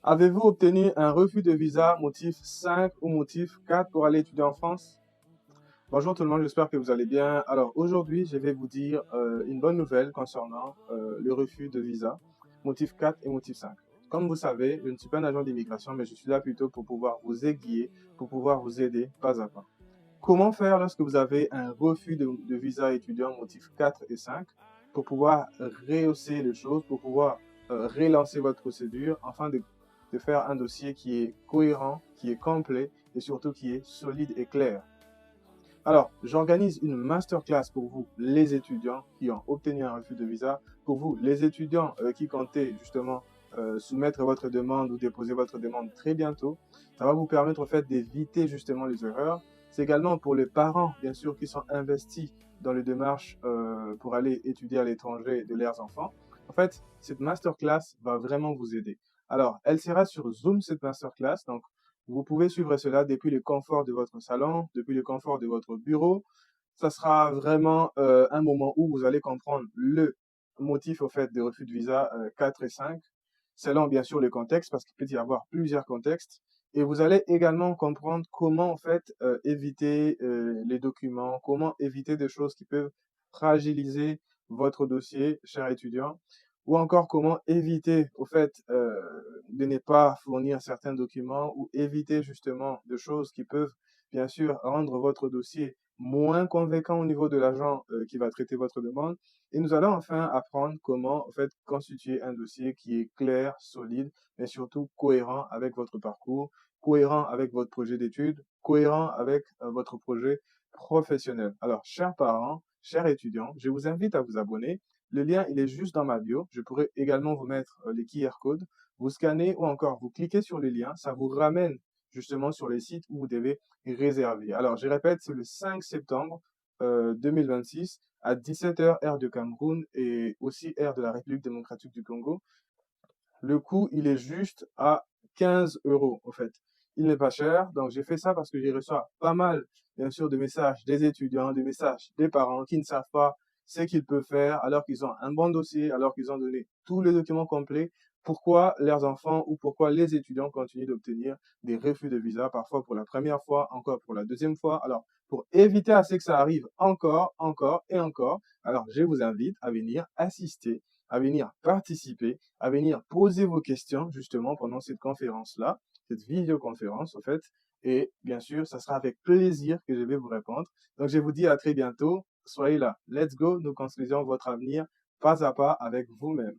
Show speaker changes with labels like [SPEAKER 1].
[SPEAKER 1] Avez-vous obtenu un refus de visa motif 5 ou motif 4 pour aller étudier en France? Bonjour tout le monde, j'espère que vous allez bien. Alors aujourd'hui, je vais vous dire une bonne nouvelle concernant le refus de visa, motif 4 et motif 5. Comme vous savez, je ne suis pas un agent d'immigration, mais je suis là plutôt pour pouvoir vous aiguiller, pour pouvoir vous aider pas à pas. Comment faire lorsque vous avez un refus de visa étudiant motif 4 et 5 pour pouvoir rehausser les choses, pour pouvoir relancer votre procédure afin de faire un dossier qui est cohérent, qui est complet et surtout qui est solide et clair. Alors, j'organise une masterclass pour vous, les étudiants qui ont obtenu un refus de visa, pour vous, les étudiants qui comptez justement soumettre votre demande ou déposer votre demande très bientôt. Ça va vous permettre en fait d'éviter justement les erreurs. C'est également pour les parents, bien sûr, qui sont investis dans les démarches pour aller étudier à l'étranger de leurs enfants. En fait, cette masterclass va vraiment vous aider. Alors, elle sera sur Zoom, cette masterclass. Donc, vous pouvez suivre cela depuis le confort de votre salon, depuis le confort de votre bureau. Ça sera vraiment un moment où vous allez comprendre le motif au fait de refus de visa 4 et 5, selon bien sûr le contexte, parce qu'il peut y avoir plusieurs contextes. Et vous allez également comprendre comment en fait éviter les documents, comment éviter des choses qui peuvent fragiliser votre dossier, cher étudiant, ou encore comment éviter au fait de ne pas fournir certains documents ou éviter justement de choses qui peuvent bien sûr rendre votre dossier moins convaincant au niveau de l'agent qui va traiter votre demande. Et nous allons enfin apprendre comment en fait constituer un dossier qui est clair, solide, mais surtout cohérent avec votre parcours, cohérent avec votre projet d'études, cohérent avec votre projet professionnel. Alors, chers parents, chers étudiants, je vous invite à vous abonner. Le lien, il est juste dans ma bio. Je pourrais également vous mettre les QR codes. Vous scannez ou encore vous cliquez sur les liens. Ça vous ramène justement sur les sites où vous devez réserver. Alors, je répète, c'est le 5 septembre 2026 à 17h heure de Cameroun et aussi heure de la République démocratique du Congo. Le coût, il est juste à 15 euros, en fait. Il n'est pas cher, donc j'ai fait ça parce que j'ai reçu pas mal, bien sûr, de messages des étudiants, des messages des parents qui ne savent pas ce qu'ils peuvent faire alors qu'ils ont un bon dossier, alors qu'ils ont donné tous les documents complets. Pourquoi leurs enfants ou pourquoi les étudiants continuent d'obtenir des refus de visa, parfois pour la première fois, encore pour la deuxième fois. Alors, pour éviter à ce que ça arrive encore, encore et encore, alors je vous invite à venir assister, à venir participer, à venir poser vos questions justement pendant cette conférence-là, cette vidéoconférence en fait. Et bien sûr, ça sera avec plaisir que je vais vous répondre. Donc, je vous dis à très bientôt. Soyez là. Let's go. Nous construisons votre avenir pas à pas avec vous-même.